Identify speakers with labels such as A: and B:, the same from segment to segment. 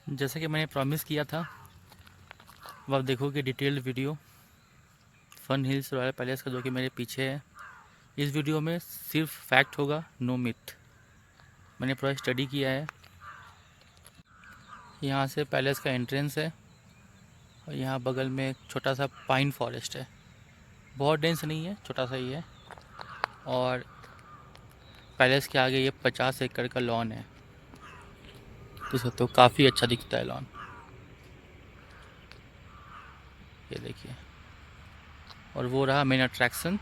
A: जैसा कि मैंने प्रॉमिस किया था, अब आप देखोगे detailed video fun hills royal palace का, जो कि मेरे पीछे है। इस वीडियो में सिर्फ फैक्ट होगा, नो मिथ। मैंने पूरा स्टडी किया है। यहाँ से पैलेस का एंट्रेंस है और यहाँ बगल में एक छोटा सा पाइन फॉरेस्ट है। बहुत डेंस नहीं है, छोटा सा ही है। और पैलेस के आगे ये 50 एकड़ का लॉन है, तो काफ़ी अच्छा दिखता है लॉन। ये देखिए। और वो रहा main attraction,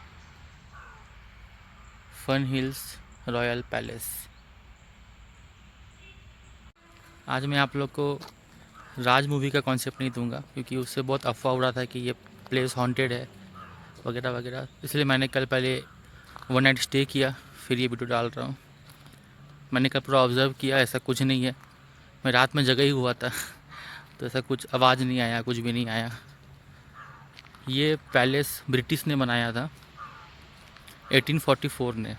A: fun hills royal palace. आज मैं आप लोग को राज मूवी का कॉन्सेप्ट नहीं दूंगा, क्योंकि उससे बहुत अफवाह उड़ा था कि ये प्लेस हॉन्टेड है वगैरह वगैरह। इसलिए मैंने कल पहले वन नाइट स्टे किया, फिर ये वीडियो डाल रहा हूँ। मैंने कल पूरा ऑब्ज़र्व किया, ऐसा कुछ नहीं है। मैं रात में जगह ही हुआ था तो ऐसा कुछ आवाज़ नहीं आया, कुछ भी नहीं आया। ये पैलेस ब्रिटिश ने बनाया था 1844 ने।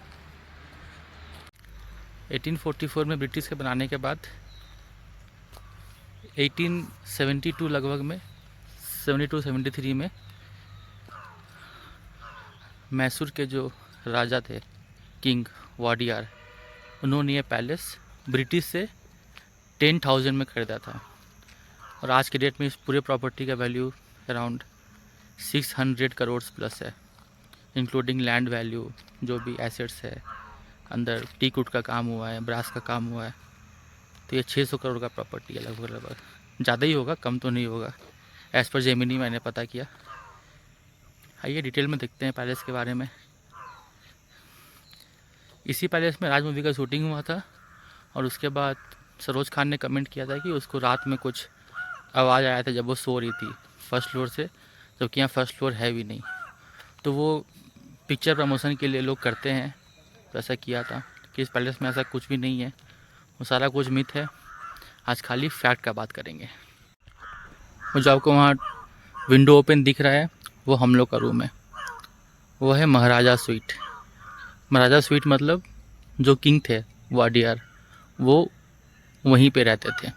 A: 1844 में ब्रिटिश के बनाने के बाद 1872 लगभग में, 72-73 में मैसूर के जो राजा थे, किंग वाडियार, उन्होंने ये पैलेस ब्रिटिश से 10,000 में ख़रीदा था। और आज के डेट में इस पूरे प्रॉपर्टी का वैल्यू अराउंड 600 करोड़ प्लस है, इंक्लूडिंग लैंड वैल्यू, जो भी एसेट्स है, अंदर टीक उट का काम हुआ है, ब्रास का काम हुआ है। तो ये 600 करोड़ का प्रॉपर्टी है लगभग लगभग। ज़्यादा ही होगा, कम तो नहीं होगा, एज़ पर जेमिनी मैंने पता किया। आइए डिटेल में देखते हैं पैलेस के बारे में। इसी पैलेस में राज मूवी का शूटिंग हुआ था। और उसके बाद सरोज खान ने कमेंट किया था कि उसको रात में कुछ आवाज़ आया था जब वो सो रही थी फर्स्ट फ्लोर से, जबकि यहाँ फर्स्ट फ्लोर है भी नहीं। तो वो पिक्चर प्रमोशन के लिए लोग करते हैं, तो ऐसा किया था कि इस पैलेस में ऐसा कुछ भी नहीं है, वो सारा कुछ मिथ है। आज खाली फैक्ट का बात करेंगे। वो जो आपको वहाँ विंडो ओपन दिख रहा है, वो हम लोग का रूम है। वो है महाराजा स्वीट। महाराजा स्वीट मतलब जो किंग थे वाडियार, वो वहीं पे रहते थे।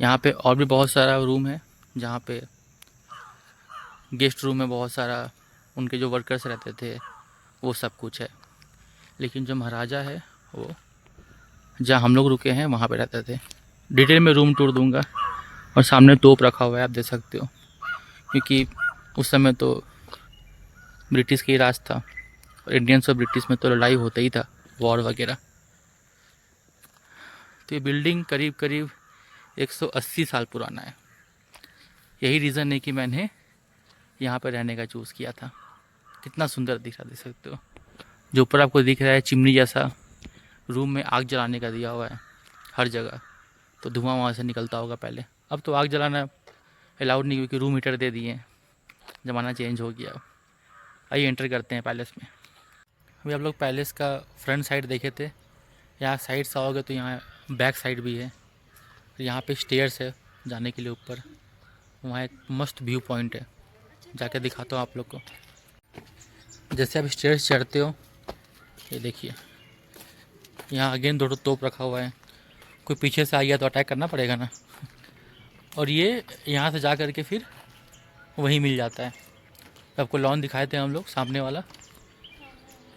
A: यहाँ पे और भी बहुत सारा रूम है, जहाँ पे गेस्ट रूम में बहुत सारा उनके जो वर्कर्स रहते थे, वो सब कुछ है। लेकिन जो महाराजा है, वो जहाँ हम लोग रुके हैं वहाँ पे रहते थे। डिटेल में रूम टूर दूंगा। और सामने तोप रखा हुआ है, आप देख सकते हो, क्योंकि उस समय तो ब्रिटिश का ही राज था और इंडियंस और ब्रिटिश में तो लड़ाई होता ही था, वॉर वगैरह। तो ये बिल्डिंग करीब करीब 180 साल पुराना है। यही रीज़न है कि मैंने यहाँ पर रहने का चूज़ किया था। कितना सुंदर दिख रहा, देख सकते हो। जो ऊपर आपको दिख रहा है चिमनी जैसा, रूम में आग जलाने का दिया हुआ है हर जगह, तो धुआं वहाँ से निकलता होगा पहले। अब तो आग जलाना अलाउड नहीं, क्योंकि रूम हीटर दे दिए हैं, ज़माना चेंज हो गया। आइए एंटर करते हैं पैलेस में। अभी आप लोग पैलेस का फ्रंट साइड देखे थे, यहाँ साइड से आओगे तो यहाँ बैक साइड भी है। यहाँ पे स्टेयर्स है जाने के लिए ऊपर। वहाँ एक मस्त व्यू पॉइंट है, जाके दिखाता हूँ आप लोग को। जैसे आप स्टेयर्स चढ़ते हो, ये देखिए, यहाँ अगेन दो तोप रखा हुआ है। कोई पीछे से आ गया तो अटैक करना पड़ेगा ना। और ये यहाँ से जा कर के फिर वहीं मिल जाता है। तो आपको लॉन दिखाए थे हम लोग, सामने वाला,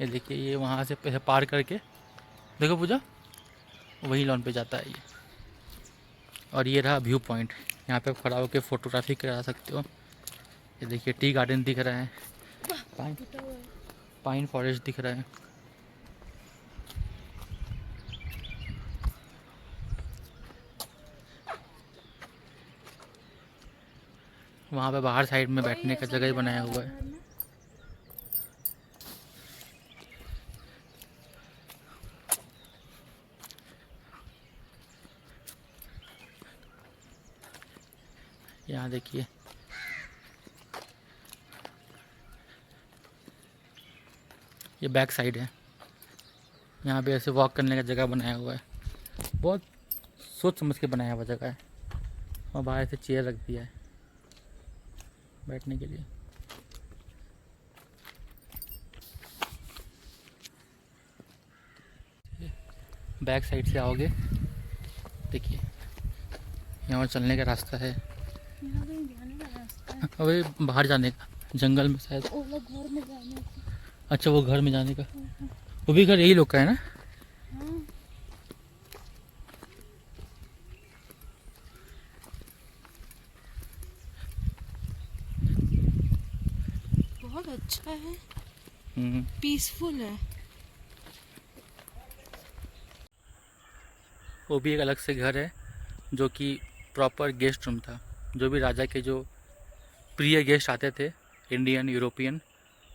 A: ये देखिए, ये वहाँ से पार करके देखो पूजा, वही लॉन पे जाता है ये। और ये रहा व्यू पॉइंट, यहाँ पे खड़ा होकर फोटोग्राफी करा सकते हो। ये देखिए टी गार्डन दिख रहा है, पाइन फॉरेस्ट दिख रहा है। वहाँ पे बाहर साइड में बैठने का जगह ही बनाया हुआ है। यहाँ देखिए, ये बैक साइड है। यहाँ पे ऐसे वॉक करने का जगह बनाया हुआ है, बहुत सोच समझ के बनाया हुआ जगह है। और बाहर से चेयर रख दिया है बैठने के लिए। बैक साइड से आओगे, देखिए यहाँ और चलने का रास्ता है।
B: यहाँ कहीं जाने का रास्ता है।
A: अबे बाहर जाने का, जंगल में शायद।
B: वो लोग घर में जाने का।
A: अच्छा वो घर में जाने का, वो भी घर यही लोग का है ना।
B: हाँ बहुत अच्छा है, पीसफुल है।
A: वो भी एक अलग से घर है जो कि प्रॉपर गेस्ट रूम था। जो भी राजा के जो प्रिय गेस्ट आते थे, इंडियन यूरोपियन,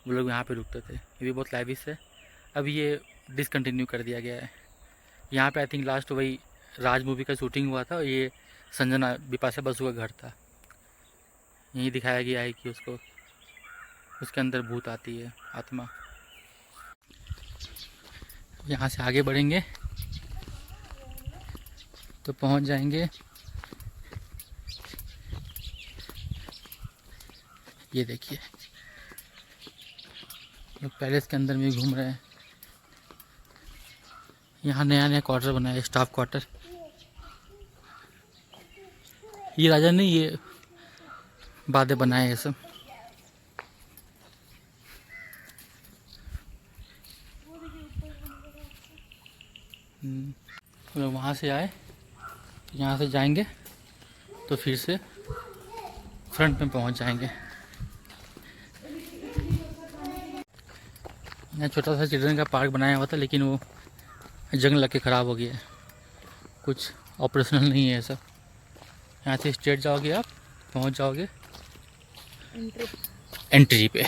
A: वो लोग यहाँ पे रुकते थे। ये भी बहुत लाइविश है। अब ये डिसकंटिन्यू कर दिया गया है। यहाँ पे आई थिंक लास्ट वही राज मूवी का शूटिंग हुआ था। ये संजना बिपाशा बसु का घर था। यही दिखाया गया है कि उसको, उसके अंदर भूत आती है, आत्मा। यहाँ से आगे बढ़ेंगे तो पहुँच जाएंगे, ये देखिए लोग पैलेस के अंदर में घूम रहे हैं। यहाँ नया नया क्वार्टर बना है, स्टाफ क्वार्टर। ये राजा ने ये बातें बनाए हैं सब। लोग वहाँ से आए, यहाँ से जाएंगे तो फिर से फ्रंट में पहुँच जाएंगे। यहाँ छोटा सा चिल्ड्रन का पार्क बनाया हुआ था, लेकिन वो जंग लग के ख़राब हो गया है, कुछ ऑपरेशनल नहीं है सब। यहाँ से स्ट्रेट जाओगे आप, पहुँच जाओगे एंट्री पे।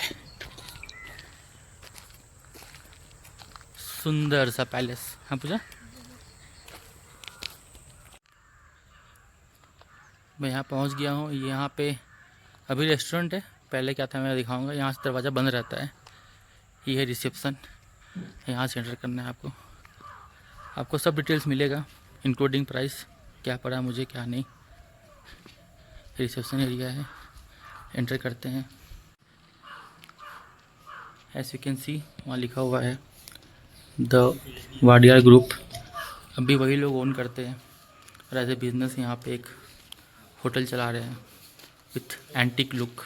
A: सुंदर सा पैलेस। हाँ पूजा, मैं यहाँ पहुँच गया हूँ। यहाँ पे अभी रेस्टोरेंट है, पहले क्या था मैं दिखाऊंगा। यहाँ से दरवाज़ा बंद रहता है। ये है रिसेप्शन, यहाँ से एंटर करना है आपको। आपको सब डिटेल्स मिलेगा इंक्लूडिंग प्राइस, क्या पड़ा मुझे क्या नहीं। रिसेप्शन एरिया है, एंटर करते हैं। एज यू कैन सी वहाँ लिखा हुआ है द वाडियार ग्रुप। अभी वही लोग ओन करते हैं और एज ए बिजनेस यहाँ पे एक होटल चला रहे हैं विथ एंटिक लुक।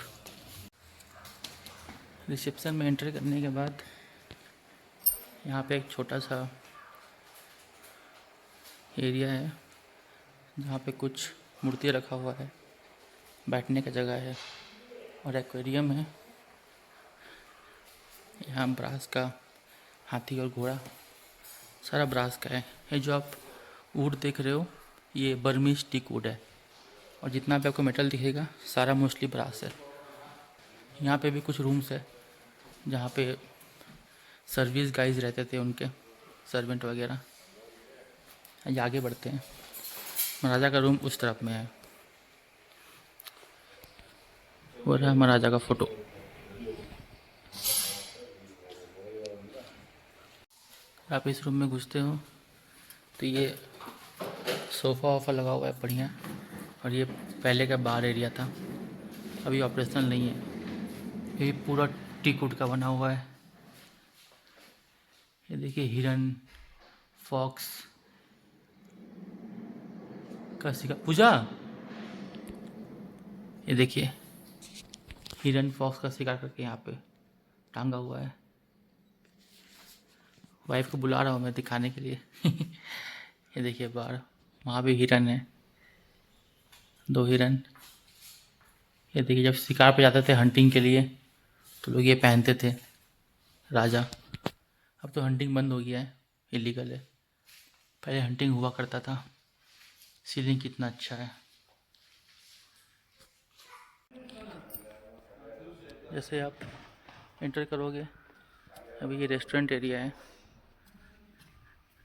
A: रिसेप्शन में एंटर करने के बाद यहाँ पे एक छोटा सा एरिया है जहाँ पे कुछ मूर्तियाँ रखा हुआ है, बैठने का जगह है और एक्वेरियम है। यहाँ ब्रास का हाथी और घोड़ा, सारा ब्रास का है। ये जो आप वुड देख रहे हो ये बर्मीज टीक वुड है, और जितना भी आपको मेटल दिखेगा सारा मोस्टली ब्रास है। यहाँ पे भी कुछ रूम्स है जहाँ पे सर्विस गाइज रहते थे, उनके सर्वेंट वगैरह। ये आगे बढ़ते हैं, महाराजा का रूम उस तरफ में है। वो रहा महाराजा का फ़ोटो। आप इस रूम में घुसते हो तो ये सोफ़ा वोफ़ा लगा हुआ है बढ़िया, और ये पहले का बार एरिया था, अभी ऑपरेशनल नहीं है। ये पूरा टीक वुड का बना हुआ है। ये देखिए हिरन, फॉक्स का शिकार। पूजा ये देखिए हिरन फॉक्स का शिकार करके यहाँ पे टांगा हुआ है। वाइफ को बुला रहा हूँ मैं दिखाने के लिए। ये देखिए बाहर, वहाँ भी हिरन है, 2 हिरन। ये देखिए जब शिकार पे जाते थे हंटिंग के लिए तो लोग ये पहनते थे राजा। अब तो हंटिंग बंद हो गया है, इलीगल है। पहले हंटिंग हुआ करता था। सीलिंग कितना अच्छा है। जैसे आप एंटर करोगे, अभी ये रेस्टोरेंट एरिया है।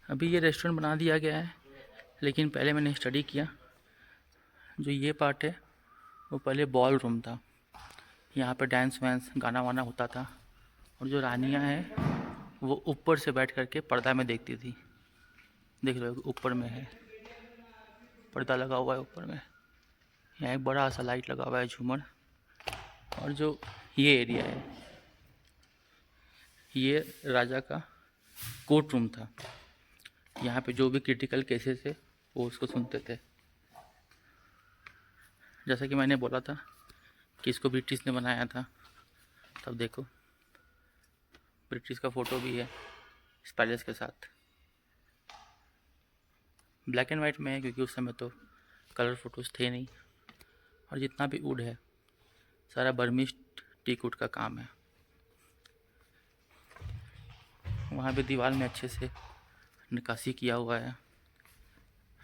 A: अभी ये रेस्टोरेंट बना दिया गया है, लेकिन पहले मैंने स्टडी किया, जो ये पार्ट है वो पहले बॉल रूम था। यहाँ पे डांस वांस गाना वाना होता था, और जो रानियाँ हैं वो ऊपर से बैठ करके पर्दा में देखती थी। देख लो ऊपर में है, पर्दा लगा हुआ है ऊपर में। यहाँ एक बड़ा सा लाइट लगा हुआ है, झूमर। और जो ये एरिया है ये राजा का कोर्ट रूम था। यहाँ पे जो भी क्रिटिकल केसेस है वो उसको सुनते थे। जैसा कि मैंने बोला था कि इसको ब्रिटिश ने बनाया था, तब देखो ब्रिटिश का फ़ोटो भी है इस पैलेस के साथ। ब्लैक एंड वाइट में है क्योंकि उस समय तो कलर फ़ोटोज़ थे नहीं। और जितना भी वुड है सारा बर्मिश टीक वुड का काम है। वहाँ भी दीवार में अच्छे से नक्काशी किया हुआ है।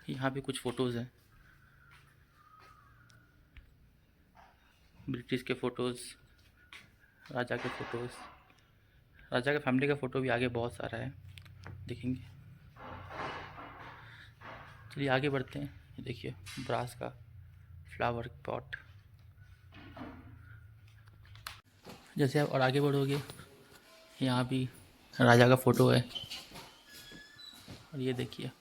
A: यहाँ भी कुछ फ़ोटोज़ हैं, ब्रिटिश के फ़ोटोज़, राजा के फ़ोटोज़, राजा के फैमिली का फ़ोटो भी आगे बहुत सारा है, देखेंगे। चलिए आगे बढ़ते हैं। ये देखिए ब्रास का फ्लावर पॉट। जैसे आप और आगे बढ़ोगे यहाँ भी राजा का फ़ोटो है। और ये देखिए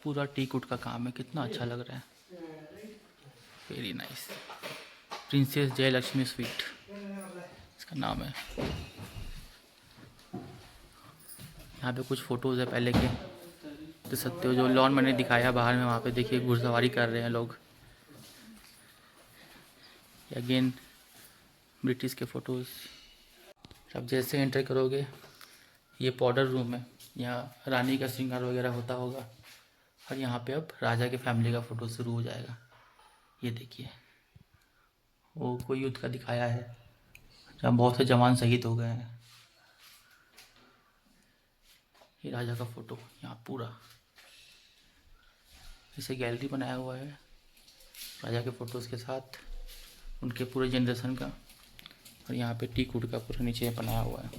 A: पूरा टीक वुड का काम है, कितना अच्छा लग रहा है। Very nice. Princess Jayalakshmi sweet इसका नाम है। यहाँ पे कुछ फ़ोटोज़ है पहले के, देख सकते हो। जो लॉन मैंने दिखाया बाहर में, वहाँ पे देखिए घुड़सवारी कर रहे हैं लोग। अगेन ब्रिटिश के फ़ोटोज़। अब जैसे एंटर करोगे ये पाउडर रूम है, यहाँ रानी का श्रृंगार वगैरह होता होगा। और यहाँ पे अब राजा के फैमिली का फ़ोटो शुरू हो जाएगा। ये देखिए वो कोई युद्ध का दिखाया है जहाँ बहुत से जवान शहीद हो गए हैं। ये राजा का फ़ोटो यहाँ पूरा इसे गैलरी बनाया हुआ है राजा के फ़ोटोज़ के साथ, उनके पूरे जनरेशन का। और यहाँ पे टीक वुड का पूरा नीचे बनाया हुआ है।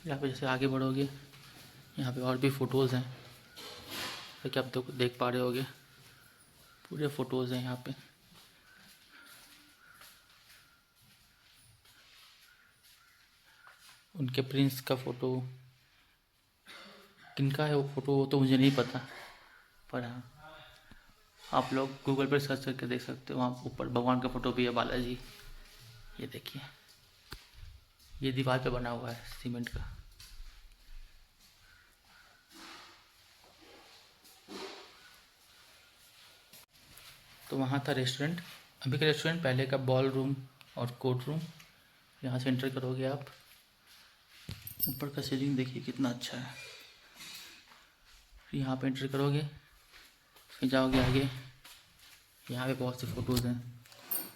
A: यहाँ पे जैसे आगे बढ़ोगे यहाँ पे और भी फ़ोटोज़ हैं, तो क्या आप देख पा रहे होगे पूरे फ़ोटोज़ हैं यहाँ पे। उनके प्रिंस का फ़ोटो, किनका है वो फ़ोटो वो तो मुझे नहीं पता, पर हाँ आप लोग गूगल पर सर्च करके देख सकते हो। वहाँ ऊपर भगवान का फ़ोटो भी है, बालाजी। ये देखिए ये दीवार पे बना हुआ है सीमेंट का। तो वहाँ था रेस्टोरेंट, अभी का रेस्टोरेंट, पहले का बॉल रूम और कोर्ट रूम। यहाँ से एंटर करोगे आप, ऊपर का सीलिंग देखिए कितना अच्छा है। फिर यहाँ पे एंटर करोगे, फिर जाओगे आगे, यहाँ पे बहुत से फ़ोटोज़ हैं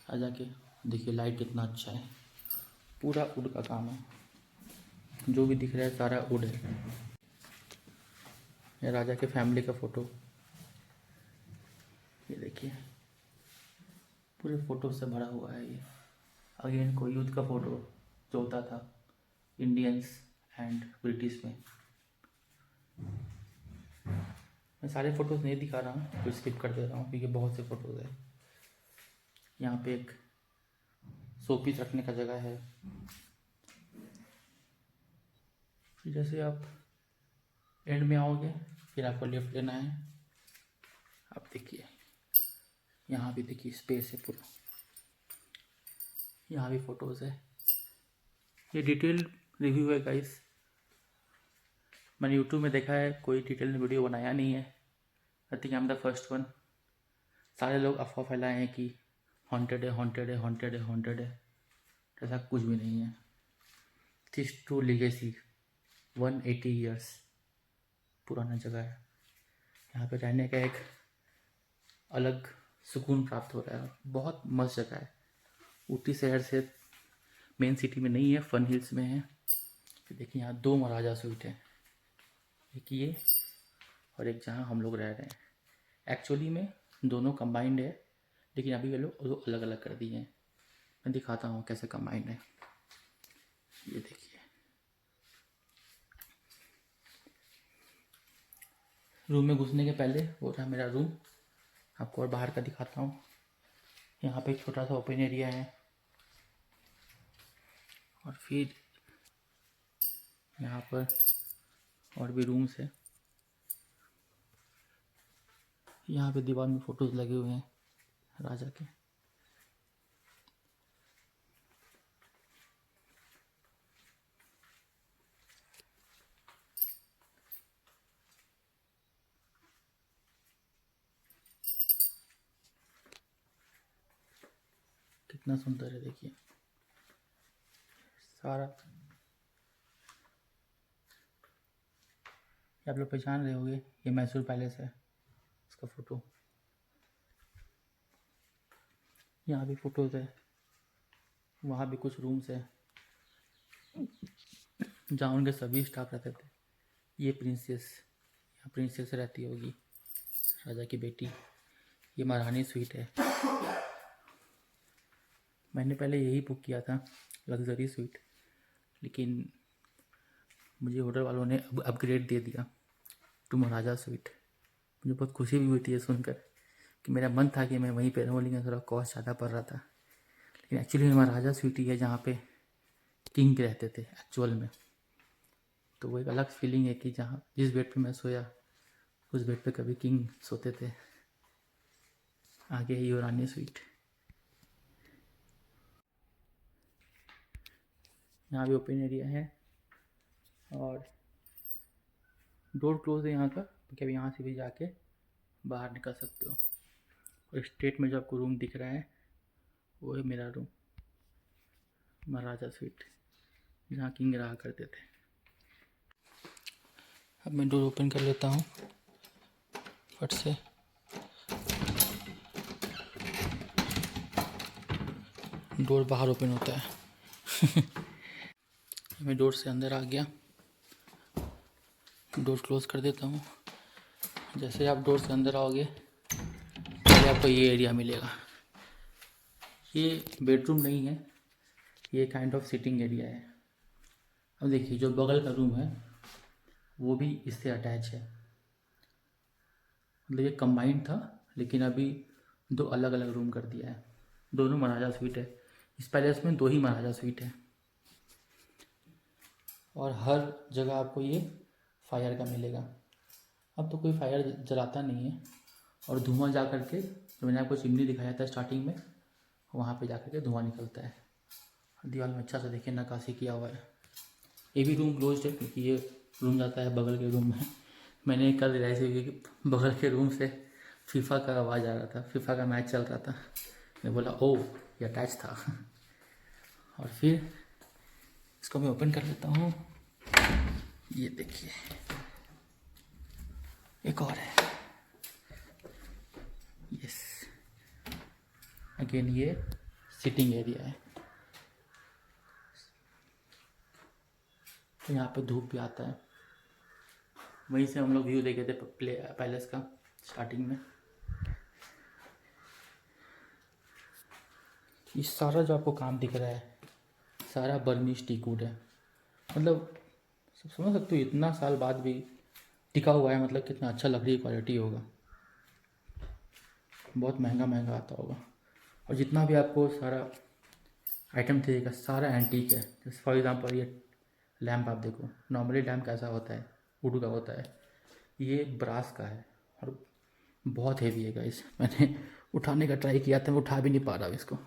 A: राजा के। देखिए लाइट कितना अच्छा है, पूरा वुड का काम है, जो भी दिख रहा है सारा वुड है। ये राजा के फैमिली का फ़ोटो, ये देखिए पूरे फ़ोटो से भरा हुआ है ये। अगेन कोई युद्ध का फ़ोटो जो होता था इंडियंस एंड ब्रिटिश में। मैं सारे फ़ोटोज़ नहीं दिखा रहा हूँ, फिर स्किप कर दे रहा हूँ क्योंकि बहुत से फ़ोटोज़ हैं। यहाँ पे एक शोपीस रखने का जगह है। फिर जैसे आप एंड में आओगे फिर आपको लेफ्ट लेना है। आप देखिए यहाँ भी देखिए स्पेस है पूरा, यहाँ भी फ़ोटोज़ है। ये डिटेल रिव्यू है गाइस, मैंने यूट्यूब में देखा है, कोई डिटेल वीडियो बनाया नहीं है। I think I am the first one. सारे लोग अफवाह फैलाए हैं कि हॉन्टेड है, हॉन्टेड है, हॉन्टेड है, हॉन्टेड है। ऐसा कुछ भी नहीं है। दिस ट्रू लीगेसी, 180 ईयर्स पुराना जगह है। यहाँ पे रहने का एक अलग सुकून प्राप्त हो रहा है, बहुत मस्त जगह है। ऊटी शहर से मेन सिटी में नहीं है, फन हिल्स में है। फिर देखिए यहाँ 2 महाराजा स्वीट है, एक ये और एक जहाँ हम लोग रह रहे हैं। एक्चुअली में दोनों कंबाइंड है, लेकिन अभी ये लोग अलग अलग कर दिए हैं। मैं दिखाता हूँ कैसे कंबाइंड है। ये देखिए रूम में घुसने के पहले वो था मेरा रूम, आपको और बाहर का दिखाता हूँ। यहाँ पे एक छोटा सा ओपन एरिया है और फिर यहाँ पर और भी रूम्स है। यहाँ पे दीवार में फ़ोटोज़ लगे हुए हैं राजा के। कितना सुंदर है, देखिए सारा। ये आप लोग पहचान रहे होंगे, ये मैसूर पैलेस है, इसका फ़ोटो। यहाँ भी फ़ोटोज़ है, वहाँ भी कुछ रूम्स है जहाँ उनके सभी स्टाफ रहते थे। ये प्रिंसेस, यहाँ प्रिंसेस रहती होगी, राजा की बेटी। ये महारानी स्वीट है, मैंने पहले यही बुक किया था, लग्जरी स्वीट, लेकिन मुझे होटल वालों ने अपग्रेड दे दिया टू महाराजा स्वीट। मुझे बहुत खुशी भी हुई थी ये सुनकर कि मेरा मन था कि मैं वहीं पे रहूँ, लेकिन थोड़ा कॉस्ट ज़्यादा पड़ रहा था। लेकिन एक्चुअली महाराजा स्वीट ही है जहाँ पे किंग रहते थे एक्चुअल में। तो वो एक अलग फीलिंग है कि जहाँ जिस बेड पे मैं सोया उस बेड पे कभी किंग सोते थे। आगे है युवरानी स्वीट। यहाँ भी ओपन एरिया है और डोर क्लोज है यहाँ का, क्योंकि अब यहाँ से भी जाके बाहर निकल सकते हो। और स्ट्रेट में जो आपको रूम दिख रहा है वो है मेरा रूम, महाराजा स्वीट, जहाँ किंग रहा करते थे। अब मैं डोर ओपन कर लेता हूँ फट से। डोर बाहर ओपन होता है। मैं डोर से अंदर आ गया, डोर क्लोज कर देता हूँ। जैसे आप डोर से अंदर आओगे पहले आपको ये एरिया मिलेगा। ये बेडरूम नहीं है, ये काइंड ऑफ सिटिंग एरिया है। अब देखिए जो बगल का रूम है वो भी इससे अटैच है, मतलब ये कंबाइंड था, लेकिन अभी दो अलग अलग रूम कर दिया है। दोनों महाराजा स्वीट है, इस पैलेस में दो ही महाराजा स्वीट है। और हर जगह आपको ये फायर का मिलेगा। अब तो कोई फायर जलाता नहीं है, और धुआं जा करके, जो मैंने आपको चिमनी दिखाया था स्टार्टिंग में, वहाँ पे जा करके धुआं निकलता है। दीवार में अच्छा से देखिए नक्काशी किया हुआ है। ये भी रूम क्लोज है क्योंकि ये रूम जाता है बगल के रूम में। मैंने कल रियलाइज़ हुई कि बगल के रूम से फीफा का आवाज़ आ रहा था, फीफा का मैच चल रहा था। मैं बोला ओह ये अटैच था। और फिर इसको मैं ओपन कर लेता हूँ। ये देखिए एक और है, यस, अगेन ये सिटिंग एरिया है। तो यहाँ पे धूप भी आता है, वहीं से हम लोग व्यू देखे थे पैलेस का स्टार्टिंग में। ये सारा जो आपको काम दिख रहा है सारा बर्निश टीकवुड है, मतलब सब समझ सकते हो इतना साल बाद भी टिका हुआ है, मतलब कितना अच्छा लकड़ी क्वालिटी होगा। बहुत महंगा महंगा आता होगा। और जितना भी आपको सारा आइटम चाहिएगा सारा एंटीक है। जैसे फॉर एग्जांपल ये लैम्प आप देखो, नॉर्मली लैम्प कैसा होता है, वुड का होता है, ये ब्रास का है और बहुत हेवी है गाइस। मैंने उठाने का ट्राई किया था, मैं उठा भी नहीं पा रहा हूँ इसको,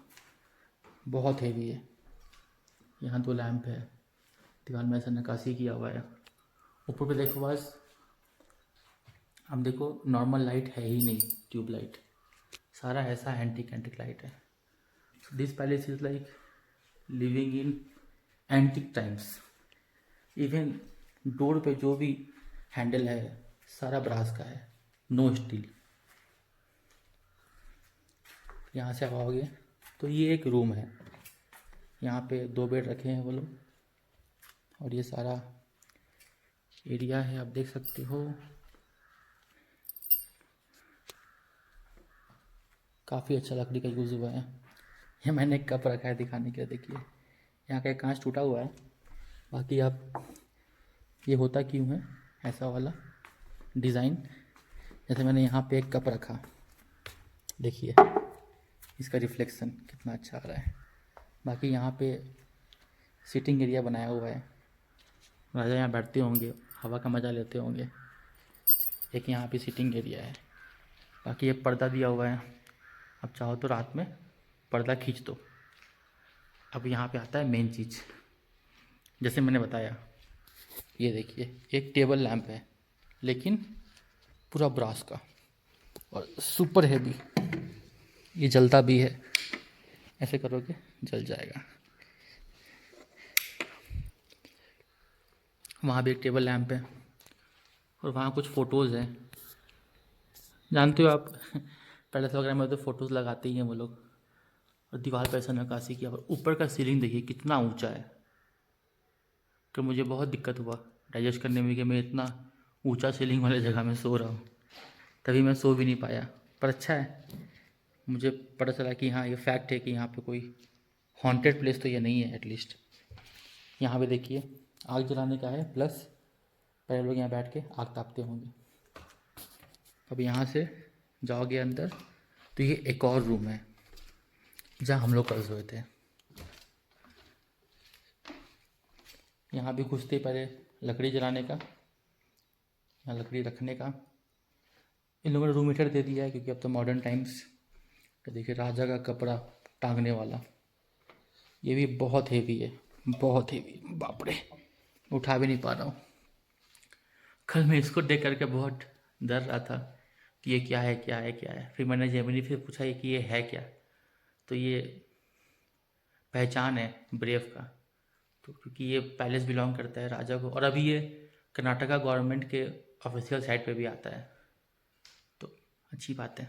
A: बहुत हेवी है। यहाँ दो लैम्प है, दीवार में ऐसा नक्काशी किया हुआ है। ऊपर पे देखो बस, अब देखो नॉर्मल लाइट है ही नहीं, ट्यूब लाइट, सारा ऐसा एंटिक लाइट है। This palace is like living in antique times. Even door पे जो भी हैंडल है सारा ब्रास का है, नो स्टील। यहाँ से आओगे तो ये एक रूम है, यहाँ पे दो बेड रखे हैं वो लोग, और ये सारा एरिया है आप देख सकते हो। काफ़ी अच्छा लकड़ी का यूज़ हुआ है। ये मैंने एक कप रखा है दिखाने के लिए, देखिए यहाँ का एक कांच टूटा हुआ है। बाकी आप ये होता क्यों है ऐसा वाला डिज़ाइन, जैसे मैंने यहाँ पे एक कप रखा, देखिए इसका रिफ्लेक्शन कितना अच्छा आ रहा है। बाकी यहाँ पे सिटिंग एरिया बनाया हुआ है, राजा यहाँ बैठते होंगे, हवा का मज़ा लेते होंगे। एक यहाँ पे सिटिंग एरिया है। बाकी ये पर्दा दिया हुआ है, अब चाहो तो रात में पर्दा खींच दो। अब यहाँ पे आता है मेन चीज़, जैसे मैंने बताया, ये देखिए एक टेबल लैंप है लेकिन पूरा ब्रास का और सुपर हैवी, ये जलता भी है। ऐसे करोगे जल जाएगा। वहाँ भी एक टेबल लैंप है और वहाँ कुछ फ़ोटोज़ हैं। जानते हो आप पैलेस वगैरह में तो फ़ोटोज़ लगाते ही हैं वो लोग। और दीवार पर ऐसा नक्काशी किया हुआ। ऊपर का सीलिंग देखिए कितना ऊंचा है। कि मुझे बहुत दिक्कत हुआ डाइजेस्ट करने में कि मैं इतना ऊंचा सीलिंग वाले जगह में सो रहा हूँ। तभी मैं सो भी नहीं पाया। पर अच्छा है, मुझे पता चला कि हाँ ये फैक्ट है कि यहाँ पे कोई हॉन्टेड प्लेस तो ये नहीं है एटलीस्ट। यहाँ पे देखिए आग जलाने का है, प्लस पहले लोग यहाँ बैठ के आग तापते होंगे। अब यहाँ से जाओगे अंदर तो ये एक और रूम है जहाँ हम लोग कल सोए थे। यहाँ भी घुसते पहले लकड़ी जलाने का, यहाँ लकड़ी रखने का। इन लोगों ने रूम हीटर दे दिया है क्योंकि अब तो मॉडर्न टाइम्स। तो देखिए राजा का कपड़ा टांगने वाला, ये भी बहुत हेवी है, बहुत हेवी, बाप रे उठा भी नहीं पा रहा हूँ। कल मैं इसको देख करके बहुत डर रहा था कि ये क्या है क्या है क्या है। फिर मैंने जेमिनी से पूछा ये कि ये है क्या, तो ये पहचान है ब्रेव का। तो क्योंकि ये पैलेस बिलोंग करता है राजा को, और अभी ये कर्नाटका गवर्नमेंट के ऑफिशियल साइट पे भी आता है, तो अच्छी बात है।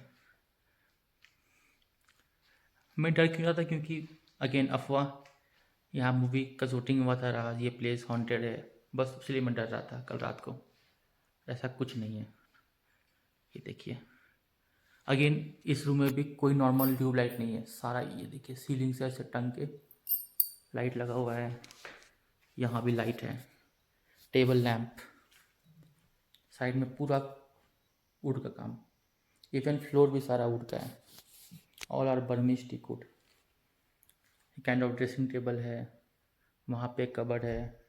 A: मैं डर क्यों रहा था, क्योंकि अगेन अफवाह, यहाँ मूवी का शूटिंग हुआ था, रहा ये प्लेस हॉन्टेड है, बस इसलिए मैं डर रहा था कल रात को। ऐसा कुछ नहीं है। ये देखिए अगेन इस रूम में भी कोई नॉर्मल ट्यूबलाइट नहीं है, सारा ये देखिए सीलिंग से ऐसे टंग के लाइट लगा हुआ है। यहाँ भी लाइट है, टेबल लैंप, साइड में पूरा वुड का काम, इवन फ्लोर भी सारा वुड का है। All are burnish teak wood. Kind of dressing table है, वहाँ पे एक कबर्ड है,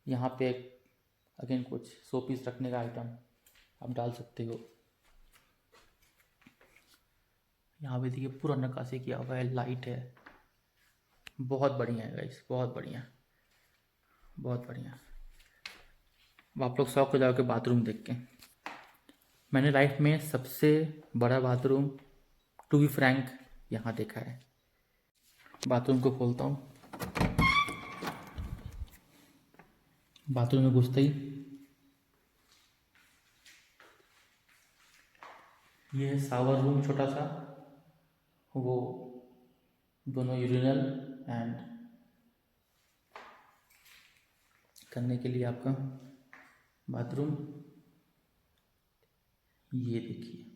A: यहाँ पे अगेन कुछ शो पीस रखने का आइटम आप डाल सकते हो। यहाँ पे देखिए पूरा नक्काशी किया हुआ है, लाइट है, बहुत बढ़िया है गाइस, बहुत बढ़िया, बहुत बढ़िया। अब आप लोग शौक हो जाओगे बाथरूम देख के। मैंने लाइफ में सबसे बड़ा बाथरूम, टू बी फ्रैंक, यहाँ देखा है। बाथरूम को खोलता हूँ, बाथरूम में घुसते ही ये है शावर रूम छोटा सा, वो दोनों यूरिनल एंड करने के लिए आपका बाथरूम। ये देखिए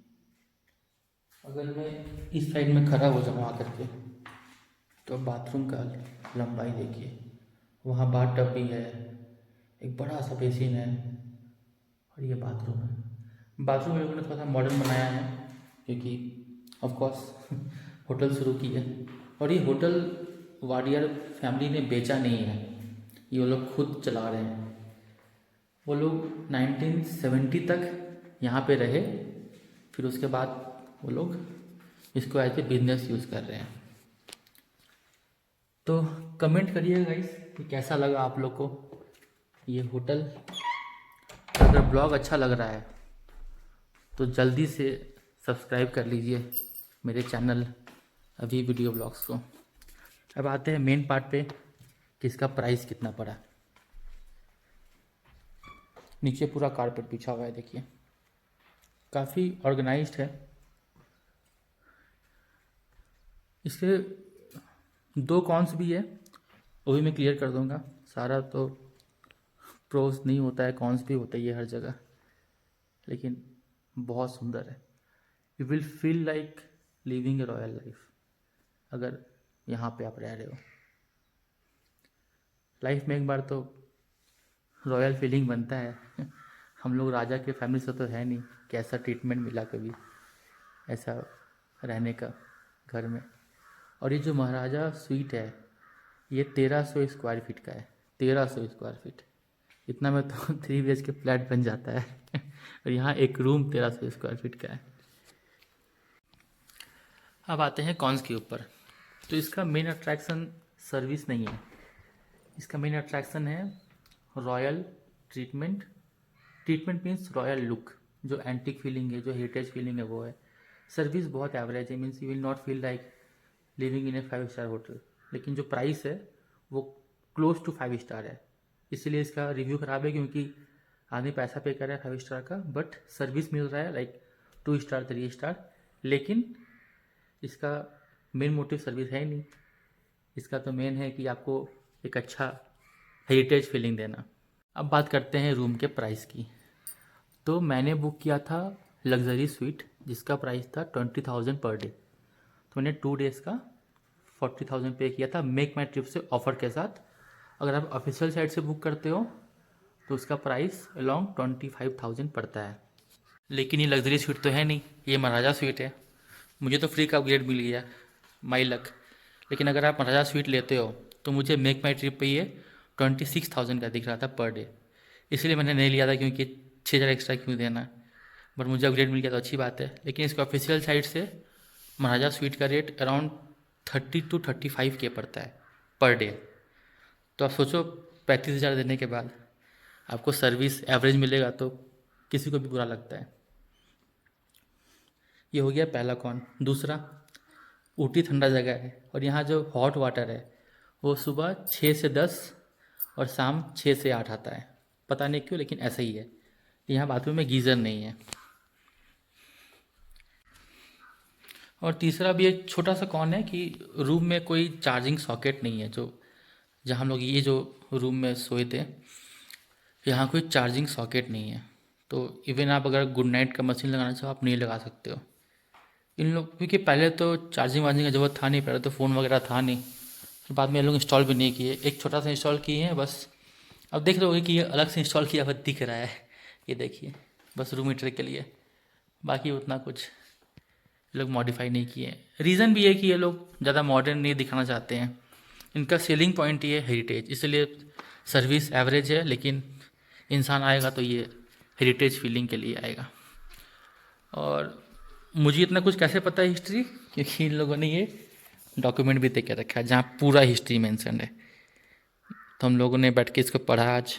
A: अगर मैं इस साइड में खड़ा हो जाऊँ आकर के तो बाथरूम का लंबाई देखिए, वहाँ बाथ टब भी है, एक बड़ा सा बेसिन है, और ये बाथरूम है। बाथरूम लोगों ने थोड़ा सा मॉडर्न बनाया है क्योंकि ऑफ कोर्स होटल शुरू की है, और ये होटल वाडियर फैमिली ने बेचा नहीं है, ये वो लोग खुद चला रहे हैं। वो लोग 1970 तक यहाँ पे रहे, फिर उसके बाद वो लोग इसको एज ए बिजनेस यूज़ कर रहे हैं। तो कमेंट करिएगा गाइस कि कैसा लगा आप लोग को ये होटल। अगर ब्लॉग अच्छा लग रहा है तो जल्दी से सब्सक्राइब कर लीजिए मेरे चैनल अभी वीडियो ब्लॉग्स को। अब आते हैं मेन पार्ट पे कि इसका प्राइस कितना पड़ा। नीचे पूरा कारपेट बिछा हुआ है, देखिए काफ़ी ऑर्गेनाइज्ड है। इसके दो कॉन्स भी है, वो भी मैं क्लियर कर दूंगा। सारा तो प्रोस नहीं होता है, कॉन्स भी होता है ये हर जगह, लेकिन बहुत सुंदर है। You will feel like living A royal life अगर यहाँ पे आप रह रहे हो। लाइफ में एक बार तो रॉयल फीलिंग बनता है। हम लोग राजा के फैमिली से तो है नहीं, कैसा ट्रीटमेंट मिला कभी ऐसा रहने का घर में। और ये जो महाराजा स्वीट है ये 1300 स्क्वायर फीट का है, 1300 स्क्वायर फीट। इतना में तो 3 BHK फ्लैट बन जाता है। और यहाँ एक रूम 1300 स्क्वायर फीट का है। अब आते हैं कॉन्स के ऊपर। तो इसका मेन अट्रैक्शन सर्विस नहीं है, इसका मेन अट्रैक्शन है royal treatment. Treatment means royal look, जो एंटिक फीलिंग है, जो हेरिटेज फीलिंग है वो है। सर्विस बहुत एवरेज है, means you will not feel like living in A 5 star hotel, लेकिन जो प्राइस है वो क्लोज टू 5 स्टार है। इसीलिए इसका रिव्यू ख़राब है, क्योंकि आदमी पैसा पे कर रहा है 5 स्टार का, बट सर्विस मिल रहा है लाइक 2 स्टार 3 स्टार। लेकिन इसका मेन मोटिव सर्विस है ही नहीं, इसका तो मेन है कि आपको एक अच्छा हेरिटेज फीलिंग देना। अब बात करते हैं रूम के प्राइस की। तो मैंने बुक किया था लग्जरी स्वीट, जिसका प्राइस था 20,000 पर डे। तो मैंने 2 डेज़ का 40,000 पे किया था मेक माई ट्रिप से ऑफ़र के साथ। अगर आप ऑफिशियल साइट से बुक करते हो तो उसका प्राइस अराउंड 25,000 पड़ता है। लेकिन ये लग्जरी स्वीट तो है नहीं, ये महाराजा स्वीट है। मुझे तो फ्री का अपग्रेड मिल गया, माई लक। लेकिन अगर आप महाराजा स्वीट लेते हो तो मुझे मेक माई ट्रिप पे ये 26,000 का दिख रहा था पर डे। इसलिए मैंने नहीं लिया था, क्योंकि 6,000 एक्स्ट्रा क्यों देना। बट मुझे अपग्रेड मिल गया तो अच्छी बात है। लेकिन इसके ऑफिशियल साइट से महाराजा स्वीट का रेट अराउंड 30 to 35K पड़ता है पर डे। तो आप सोचो 35,000 देने के बाद आपको सर्विस एवरेज मिलेगा तो किसी को भी बुरा लगता है। ये हो गया पहला कौन। दूसरा, ऊटी ठंडा जगह है और यहाँ जो हॉट वाटर है वो सुबह 6 से 10 और शाम 6 से 8 आता है। पता नहीं क्यों, लेकिन ऐसा ही है। यहाँ बाथरूम में गीज़र नहीं है। और तीसरा भी एक छोटा सा कौन है कि रूम में कोई चार्जिंग सॉकेट नहीं है। जो जहाँ हम लोग ये जो रूम में सोए थे, यहाँ कोई चार्जिंग सॉकेट नहीं है। तो इवन आप अगर गुड नाइट का मशीन लगाना चाहो आप नहीं लगा सकते हो। इन लोग, क्योंकि पहले तो चार्जिंग वार्जिंग का ज़रूरत था नहीं, पहले तो फ़ोन वगैरह था नहीं। फिर बाद में ये लोग इंस्टॉल भी नहीं किए, एक छोटा सा इंस्टॉल किए हैं बस। अब देख रहे होगे कि ये अलग से इंस्टॉल किया हुआ दिख रहा है, ये देखिए, बस रूम हीटर के लिए। बाकी उतना कुछ ये लोग मॉडिफाई नहीं किए। रीज़न भी है कि ये लोग ज़्यादा मॉडर्न नहीं दिखाना चाहते हैं। इनका सेलिंग पॉइंट ये हेरिटेज, इसलिए सर्विस एवरेज है, लेकिन इंसान आएगा तो ये हेरिटेज फीलिंग के लिए आएगा। और मुझे इतना कुछ कैसे पता है हिस्ट्री, क्योंकि इन लोगों ने ये डॉक्यूमेंट भी दे के रखा है जहाँ पूरा हिस्ट्री मेंशन है। तो हम लोगों ने बैठ के इसको पढ़ा आज।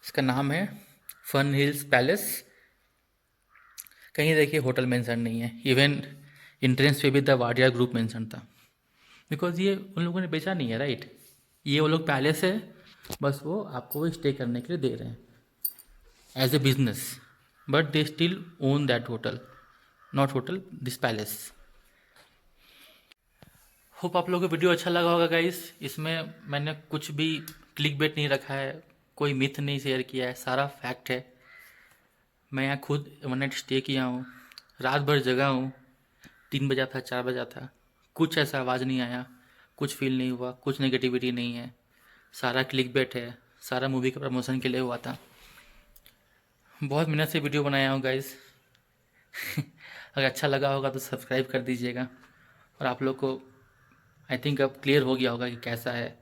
A: इसका नाम है फन हिल्स पैलेस। कहीं देखिए होटल मेंशन नहीं है, इवन इंट्रेंस पे भी द वाडिया ग्रुप मेंशन था। बिकॉज ये उन लोगों ने बेचा नहीं है, राइट। ये वो लोग पैलेस है, बस वो आपको स्टे करने के लिए दे रहे हैं as a business, but they still own that hotel, not hotel, this palace. Hope आप लोगों को वीडियो अच्छा लगा होगा गाइस। इसमें मैंने कुछ भी क्लिक बेट नहीं रखा है, कोई मिथ नहीं शेयर किया है, सारा फैक्ट है। मैं यहाँ खुद 1 नाइट स्टे किया हूँ, रात भर जगा हूँ, 3 बजा था 4 बजा था, कुछ ऐसा आवाज़ नहीं आया, कुछ फील नहीं हुआ, कुछ नेगेटिविटी नहीं है। सारा क्लिक बेट है, सारा मूवी के प्रमोशन के लिए हुआ था। बहुत मेहनत से वीडियो बनाया हूँ गाइस। अगर अच्छा लगा होगा तो सब्सक्राइब कर दीजिएगा। और आप लोग को आई थिंक अब क्लियर हो गया होगा कि कैसा है।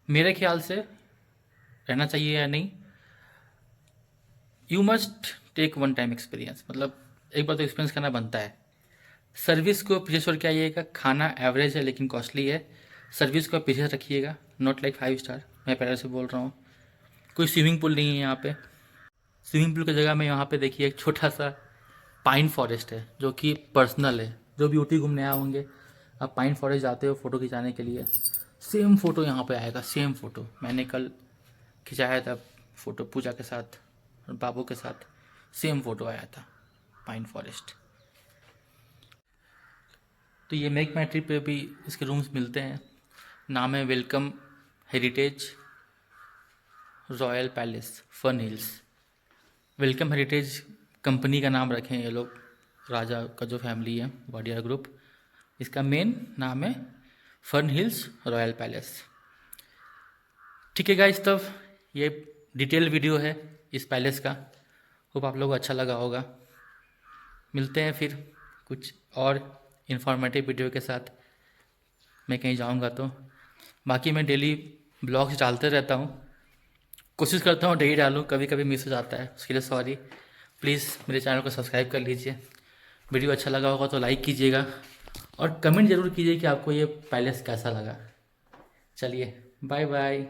A: मेरे ख्याल से रहना चाहिए या नहीं, you must take 1 time experience, मतलब एक बार तो एक्सपीरियंस करना बनता है। सर्विस को पीछे छोड़ के आइएगा, खाना एवरेज है लेकिन कॉस्टली है। सर्विस को पीछे रखिएगा, नॉट लाइक 5 स्टार, मैं पहले से बोल रहा हूँ। कोई स्विमिंग पूल नहीं है यहाँ पे। स्विमिंग पूल की जगह में यहाँ पे देखिए एक छोटा सा पाइन फॉरेस्ट है जो कि पर्सनल है। जो भी ऊटी घूमने आए होंगे, आप पाइन फॉरेस्ट जाते हो फ़ोटो खिंचाने के लिए, सेम फ़ोटो यहाँ पे आएगा, सेम फ़ोटो। मैंने कल खिंचाया था फ़ोटो पूजा के साथ और बाबू के साथ, सेम फ़ोटो आया था पाइन फॉरेस्ट। तो ये मेक माई ट्रिप पे भी इसके रूम्स मिलते हैं। नाम है welcome heritage royal palace fun hills. Welcome heritage company का नाम रखे हैं ये लोग, राजा का जो फैमिली है वाडिया ग्रुप। इसका मेन नाम है फन हिल्स रॉयल पैलेस। ठीक है गाइस, तब ये डिटेल वीडियो है इस पैलेस का। होप आप लोगों को अच्छा लगा होगा। मिलते हैं फिर कुछ और इन्फॉर्मेटिव वीडियो के साथ। मैं कहीं जाऊंगा तो बाकी मैं डेली ब्लॉग्स डालते रहता हूँ, कोशिश करता हूँ डेली डालूँ, कभी कभी मिस हो जाता है, उसके लिए सॉरी। प्लीज़ मेरे चैनल को सब्सक्राइब कर लीजिए। वीडियो अच्छा लगा होगा तो लाइक कीजिएगा और कमेंट ज़रूर कीजिए कि आपको ये पैलेस कैसा लगा। चलिए बाय बाय।